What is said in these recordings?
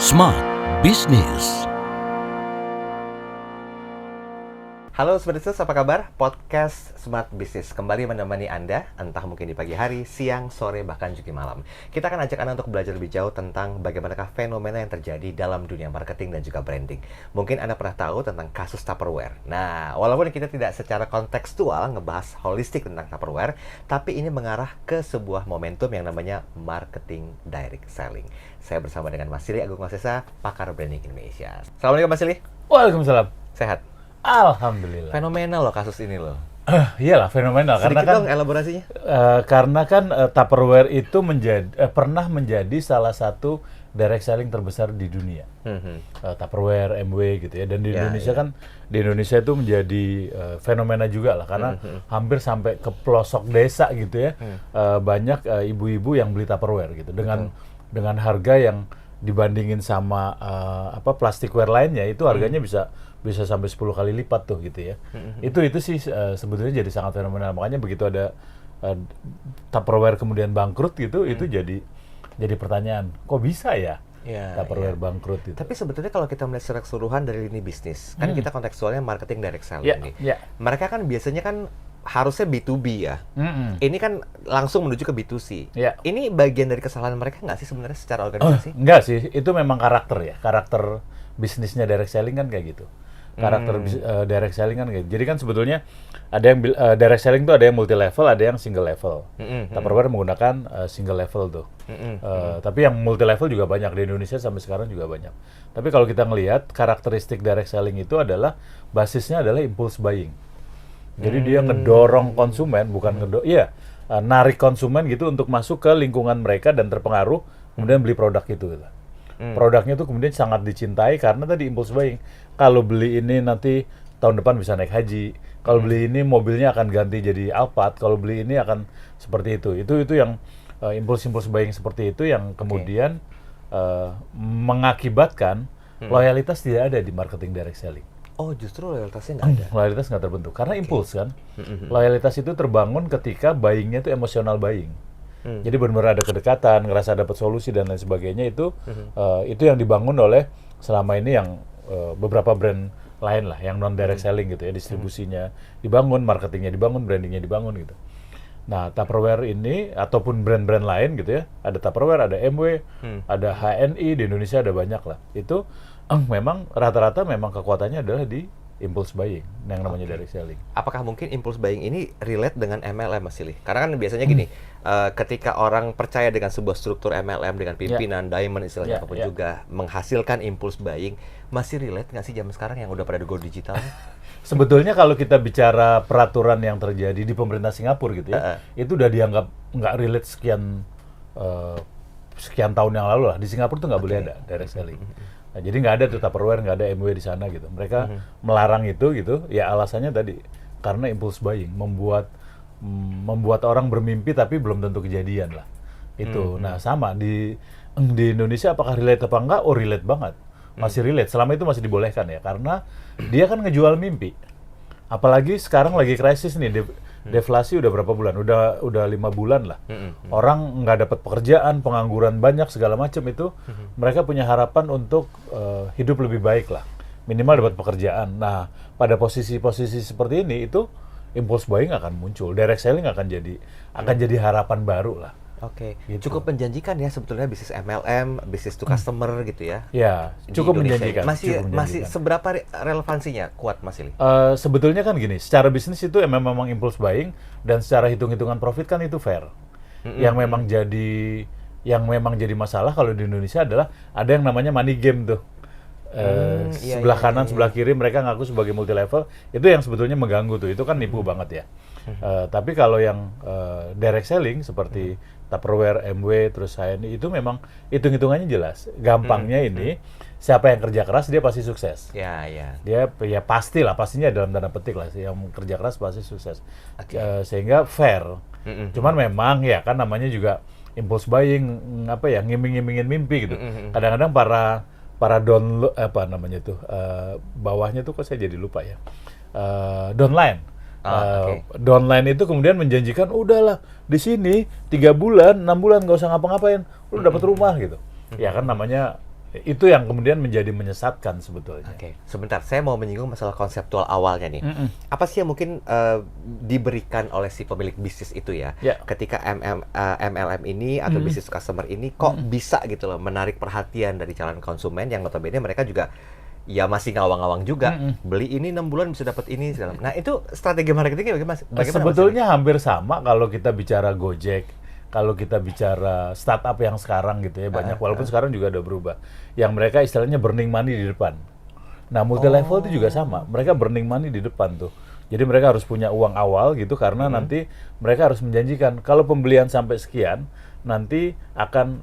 Smart Business. Halo Smart Business, apa kabar? Podcast Smart Business kembali menemani Anda, entah mungkin di pagi hari, siang, sore, bahkan juga malam. Kita akan ajak Anda untuk belajar lebih jauh tentang bagaimanakah fenomena yang terjadi dalam dunia marketing dan juga branding. Mungkin Anda pernah tahu tentang kasus Tupperware. Nah, walaupun kita tidak secara kontekstual ngebahas holistik tentang Tupperware, tapi ini mengarah ke sebuah momentum yang namanya marketing direct selling. Saya bersama dengan Mas Silly Agung Wasesa, pakar branding Indonesia. Assalamualaikum Mas Silly. Waalaikumsalam. Sehat? Alhamdulillah. Fenomenal loh kasus ini loh. Iyalah fenomenal Sedikit karena kan dong elaborasinya. Tupperware itu pernah menjadi salah satu direct selling terbesar di dunia. Tupperware, MW gitu ya. Dan di Indonesia kan di Indonesia itu menjadi fenomena juga lah karena hampir sampai ke pelosok desa gitu ya. Banyak ibu-ibu yang beli Tupperware gitu dengan harga yang dibandingin sama plasticware lainnya itu harganya bisa sampai 10 kali lipat tuh gitu ya. Itu sih sebetulnya jadi sangat fenomenal. Makanya begitu ada Tupperware kemudian bangkrut gitu, itu jadi pertanyaan, kok bisa ya? Tupperware bangkrut itu. Tapi sebetulnya kalau kita melihat secara keseluruhan dari lini bisnis, kan kita kontekstualnya marketing direct selling nih. Mereka kan biasanya kan harusnya B2B ya. Ini kan langsung menuju ke B2C. Ini bagian dari kesalahan mereka nggak sih sebenarnya secara organisasi? Enggak sih, itu memang karakter bisnisnya direct selling kan kayak gitu. Direct selling kan kayak gitu. Jadi kan sebetulnya ada yang direct selling tuh ada yang multi level, ada yang single level. Tupperware menggunakan single level tuh. Tapi yang multi level juga banyak di Indonesia sampai sekarang juga banyak. Tapi kalau kita ngelihat karakteristik direct selling itu adalah basisnya adalah impulse buying. Jadi dia ngedorong konsumen, narik konsumen gitu untuk masuk ke lingkungan mereka dan terpengaruh, kemudian beli produk itu. Gitu. Produknya itu kemudian sangat dicintai karena tadi impulse buying. Kalau beli ini nanti tahun depan bisa naik haji. Kalau beli ini mobilnya akan ganti jadi Alphard. Kalau beli ini akan seperti itu. Itu yang impulse buying seperti itu yang kemudian mengakibatkan loyalitas tidak ada di marketing direct selling. Oh, justru loyalitasnya nggak ada. Loyalitas nggak terbentuk karena impuls kan. Loyalitas itu terbangun ketika buyingnya itu emotional buying. Jadi benar-benar ada kedekatan, ngerasa dapat solusi dan lain sebagainya itu yang dibangun oleh selama ini yang beberapa brand lain lah yang non direct selling gitu ya, distribusinya dibangun, marketingnya dibangun, brandingnya dibangun gitu. Nah, Tupperware ini ataupun brand-brand lain gitu ya, ada Tupperware, ada MW, ada HNI, di Indonesia ada banyak lah. Itu memang rata-rata memang kekuatannya adalah di impulse buying yang namanya direct selling. Apakah mungkin impulse buying ini relate dengan MLM, Mas Silly? Karena kan biasanya gini, ketika orang percaya dengan sebuah struktur MLM dengan pimpinan, diamond istilahnya apapun juga, menghasilkan impulse buying, masih relate nggak sih zaman sekarang yang udah pada go digital? Sebetulnya kalau kita bicara peraturan yang terjadi di pemerintah Singapura gitu ya, itu udah dianggap nggak relate sekian tahun yang lalu lah. Di Singapura tuh nggak boleh ada direct selling. Nah, jadi nggak ada tuh Tupperware, nggak ada MW di sana gitu. Mereka melarang itu gitu, ya alasannya tadi karena impulse buying, membuat orang bermimpi tapi belum tentu kejadian lah. Itu. Nah sama di Indonesia apakah relate apa enggak? Oh relate banget, masih relate. Selama itu masih dibolehkan ya, karena dia kan ngejual mimpi. Apalagi sekarang lagi krisis nih, deflasi udah berapa bulan? Udah 5 bulan lah. Orang nggak dapat pekerjaan, pengangguran banyak segala macam itu. Mereka punya harapan untuk hidup lebih baik lah. Minimal dapat pekerjaan. Nah, pada posisi-posisi seperti ini itu impulse buying akan muncul. Direct selling akan jadi harapan baru lah. Oke, gitu. Cukup menjanjikan ya sebetulnya bisnis MLM, bisnis to customer gitu ya. Ya, cukup menjanjikan. Masih seberapa relevansinya kuat Mas Silly? Sebetulnya kan gini, secara bisnis itu memang impulse buying dan secara hitung-hitungan profit kan itu fair. Yang memang jadi masalah kalau di Indonesia adalah ada yang namanya money game tuh. Sebelah kanan, sebelah kiri mereka ngaku sebagai multi level, itu yang sebetulnya mengganggu tuh. Itu kan nipu banget ya. Tapi kalau yang direct selling seperti Tupperware, MW, terus HNI itu memang hitung-hitungannya jelas. Gampangnya ini siapa yang kerja keras dia pasti sukses. Dia ya pastinya dalam tanda petik lah, yang kerja keras pasti sukses. Sehingga fair. Cuman memang ya kan namanya juga impulse buying, ngiming-ngimingin mimpi gitu. Kadang-kadang para download bawahnya tuh kok saya jadi lupa ya. Downline. Downline itu kemudian menjanjikan udahlah di sini 3 bulan, 6 bulan nggak usah ngapa-ngapain, lu dapat rumah gitu. Ya kan namanya Itu yang kemudian menjadi menyesatkan sebetulnya. Oke, sebentar. Saya mau menyinggung masalah konseptual awalnya nih. Apa sih yang mungkin diberikan oleh si pemilik bisnis itu ya, Ya. ketika MLM ini atau bisnis customer ini kok bisa gitu loh menarik perhatian dari calon konsumen yang notabene mereka juga ya masih ngawang-ngawang juga. Beli ini 6 bulan bisa dapat ini segala. Nah, itu strategi marketingnya bagaimana? Sebetulnya hampir sama kalau kita bicara Gojek, kalau kita bicara startup yang sekarang gitu ya, banyak, walaupun sekarang juga udah berubah. Yang mereka istilahnya burning money di depan. Nah, multi level itu juga sama. Mereka burning money di depan tuh. Jadi mereka harus punya uang awal gitu, karena nanti mereka harus menjanjikan kalau pembelian sampai sekian nanti akan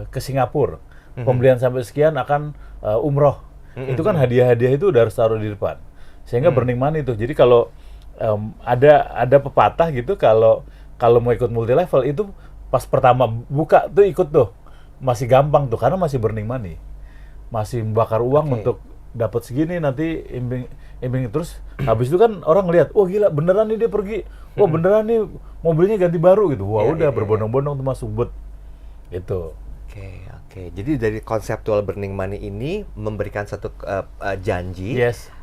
ke Singapura. Pembelian sampai sekian akan umroh. Itu kan hadiah-hadiah itu udah harus taruh di depan. Sehingga burning money tuh. Jadi kalau ada pepatah gitu, kalau mau ikut multi level itu pas pertama buka tuh ikut tuh masih gampang tuh karena masih burning money, masih membakar uang untuk dapat segini, nanti imbing terus. Habis itu kan orang ngelihat, wah gila beneran nih dia pergi, wah beneran nih mobilnya ganti baru gitu, wah udah berbondong-bondong tuh masuk but gitu. Oke. Jadi dari konseptual burning money ini memberikan satu janji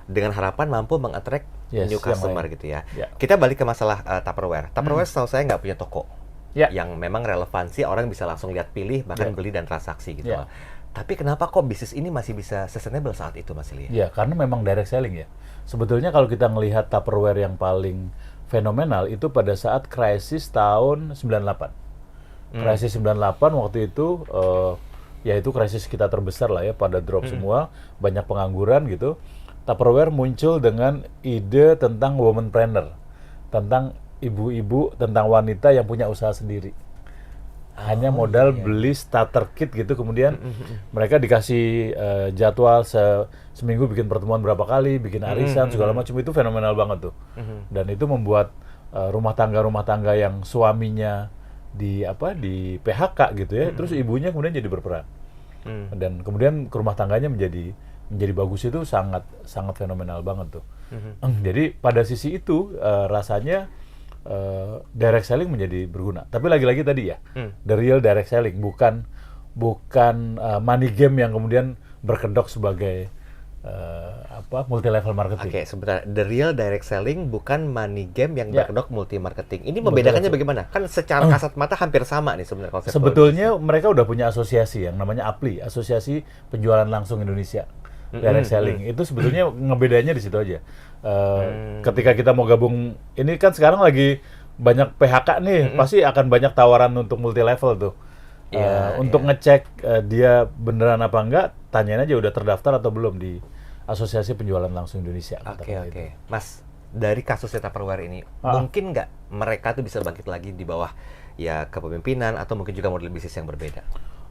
dengan harapan mampu mengattract new customer gitu ya. Kita balik ke masalah Tupperware. Tupperware setahu saya nggak punya toko yang memang relevansi, orang bisa langsung lihat, pilih, bahkan beli dan transaksi gitu loh. Tapi kenapa kok bisnis ini masih bisa sustainable saat itu, Mas Ili? Ya, karena memang direct selling ya. Sebetulnya kalau kita melihat Tupperware yang paling fenomenal itu pada saat krisis tahun 98. Krisis 98 waktu itu, ya itu krisis kita terbesar lah ya, pada drop semua, banyak pengangguran gitu. Tupperware muncul dengan ide tentang womanpreneur, tentang ibu-ibu, tentang wanita yang punya usaha sendiri. Hanya modal beli starter kit gitu, kemudian mereka dikasih jadwal seminggu bikin pertemuan berapa kali, bikin arisan segala macam, itu fenomenal banget tuh. Dan itu membuat rumah tangga yang suaminya di PHK gitu ya, terus ibunya kemudian jadi berperan. Dan kemudian rumah tangganya menjadi bagus, itu sangat fenomenal banget tuh. Jadi pada sisi itu rasanya direct selling menjadi berguna. Tapi lagi-lagi tadi ya, the real direct selling, bukan money game yang kemudian berkedok sebagai multi level marketing. Oke, sebentar. The real direct selling bukan money game yang berkedok multi marketing. Ini membedakannya bagaimana? Kan secara kasat mata hampir sama nih sebenarnya konsep. Sebetulnya mereka udah punya asosiasi yang namanya APLI, Asosiasi Penjualan Langsung Indonesia. Direct selling itu sebetulnya ngebedanya di situ aja. Ketika kita mau gabung, ini kan sekarang lagi banyak PHK nih, pasti akan banyak tawaran untuk multi level tuh. Untuk ngecek dia beneran apa enggak, tanyain aja udah terdaftar atau belum di Asosiasi Penjualan Langsung Indonesia. Oke. Mas, dari kasusnya Tupperware ini, mungkin nggak mereka tuh bisa bangkit lagi di bawah ya kepemimpinan, atau mungkin juga model bisnis yang berbeda?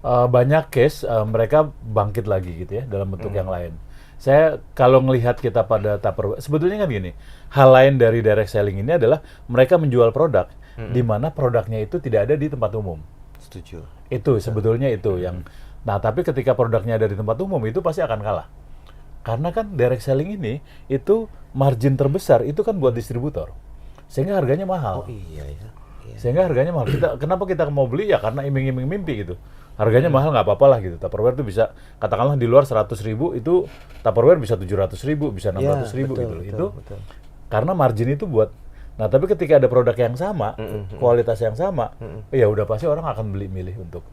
Banyak case mereka bangkit lagi gitu ya dalam bentuk yang lain. Saya kalau ngelihat kita pada Tupperware, sebetulnya kan gini, hal lain dari direct selling ini adalah mereka menjual produk di mana produknya itu tidak ada di tempat umum. Setuju. Itu sebetulnya itu yang. Nah, tapi ketika produknya ada di tempat umum itu pasti akan kalah. Karena kan direct selling ini itu margin terbesar itu kan buat distributor. Sehingga harganya mahal. Oh iya ya. Sehingga harganya mahal. Kenapa kita mau beli ya karena iming-iming mimpi gitu. Harganya mahal nggak apa-apa lah gitu. Tupperware itu bisa, katakanlah di luar 100.000, itu Tupperware bisa 700.000, bisa 600.000 gitu. Itu karena margin itu buat. Nah, tapi ketika ada produk yang sama, kualitas yang sama, ya udah pasti orang akan milih untuk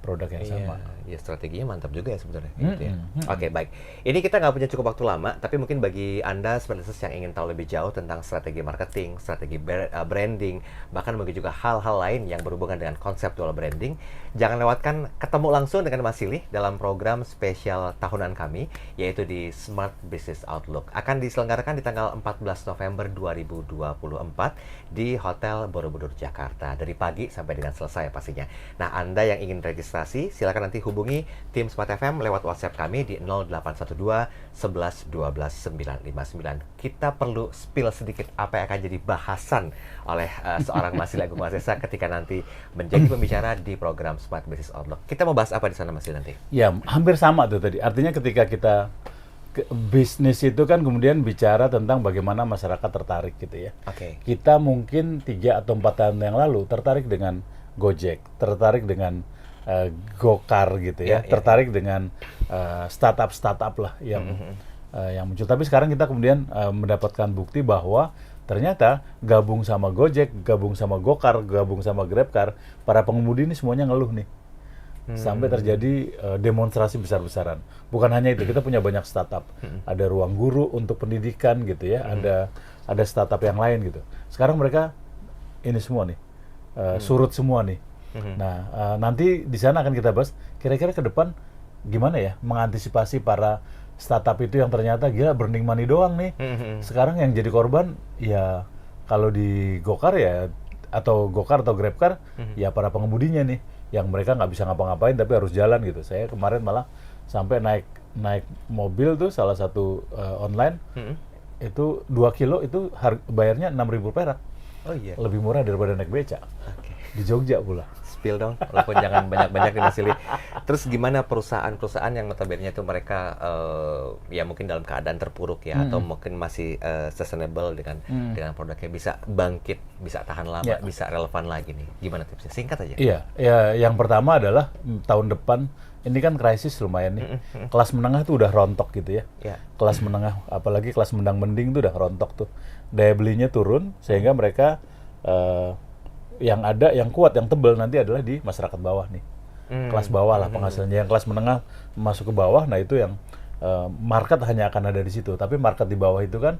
produk yang sama. Ya strateginya mantap juga ya sebenarnya. Gitu ya. Oke, baik. Ini kita nggak punya cukup waktu lama, tapi mungkin bagi Anda sebenarnya yang ingin tahu lebih jauh tentang strategi marketing, strategi branding, bahkan mungkin juga hal-hal lain yang berhubungan dengan konseptual branding, jangan lewatkan ketemu langsung dengan Mas Silih dalam program spesial tahunan kami, yaitu di Smart Business Outlook. Akan diselenggarakan di tanggal 14 November 2024 di Hotel Borobudur, Jakarta. Dari pagi sampai dengan selesai pastinya. Nah, Anda yang ingin registrasi, silakan nanti hubungi tim Smart FM lewat WhatsApp kami di 0812 11 12 959. Kita perlu spill sedikit apa yang akan jadi bahasan oleh seorang Mas Silih Agung Marsesa ketika nanti menjadi pembicara di program Smart Business Outlook. Kita mau bahas apa di sana, Mas Silih, nanti? Ya, hampir sama tuh tadi. Artinya ketika kita bisnis itu kan kemudian bicara tentang bagaimana masyarakat tertarik gitu ya. Kita mungkin 3 atau 4 tahun yang lalu tertarik dengan Gojek, tertarik dengan Gokar gitu ya, tertarik dengan startup lah yang muncul. Tapi sekarang kita kemudian mendapatkan bukti bahwa ternyata gabung sama Gojek, gabung sama Gokar, gabung sama GrabCar, para pengemudi ini semuanya ngeluh nih. Sampai terjadi demonstrasi besar-besaran. Bukan hanya itu, kita punya banyak startup. Ada Ruang Guru untuk pendidikan gitu ya, ada startup yang lain gitu. Sekarang mereka ini semua nih, surut semua nih. Nah, nanti di sana akan kita bahas kira-kira ke depan gimana ya mengantisipasi para startup itu yang ternyata gila burning money doang nih. Sekarang yang jadi korban ya kalau di Gokar ya atau GrabCar ya para pengemudinya nih yang mereka nggak bisa ngapa-ngapain tapi harus jalan gitu. Saya kemarin malah sampai naik mobil tuh salah satu online itu 2 kilo itu bayarnya 6.000 perak. Oh iya. Lebih murah daripada naik beca. Oke. Di Jogja pula. Spill dong, walaupun jangan banyak-banyak nih Mas Silly. Terus gimana perusahaan-perusahaan yang notabene itu mereka ya mungkin dalam keadaan terpuruk ya, atau mungkin masih sustainable dengan produknya bisa bangkit, bisa tahan lama, bisa relevan lagi nih. Gimana tipsnya? Singkat aja. Iya, ya yang pertama adalah tahun depan ini kan krisis lumayan nih. Kelas menengah tuh udah rontok gitu ya. Kelas menengah, apalagi kelas menang mending tuh udah rontok tuh. Daya belinya turun sehingga mereka yang ada, yang kuat, yang tebal nanti adalah di masyarakat bawah nih. Kelas bawah lah penghasilannya. Yang kelas menengah masuk ke bawah, nah itu yang market hanya akan ada di situ. Tapi market di bawah itu kan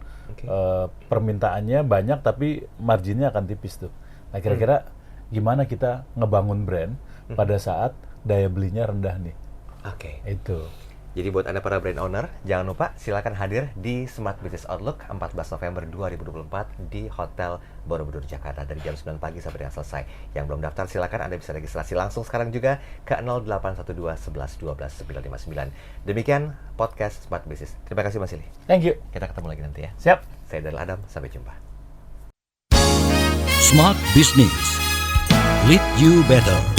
permintaannya banyak tapi marginnya akan tipis tuh. Nah kira-kira gimana kita ngebangun brand pada saat daya belinya rendah nih. Oke. Itu. Jadi buat Anda para brand owner, jangan lupa silakan hadir di Smart Business Outlook 14 November 2024 di Hotel Borobudur, Jakarta dari jam 9 pagi sampai dengan selesai. Yang belum daftar silakan Anda bisa registrasi langsung sekarang juga ke 0812 11 12 959. Demikian podcast Smart Business. Terima kasih Mas Silly. Thank you. Kita ketemu lagi nanti ya. Siap. Saya Daryl Adam, sampai jumpa. Smart Business. Lead you better.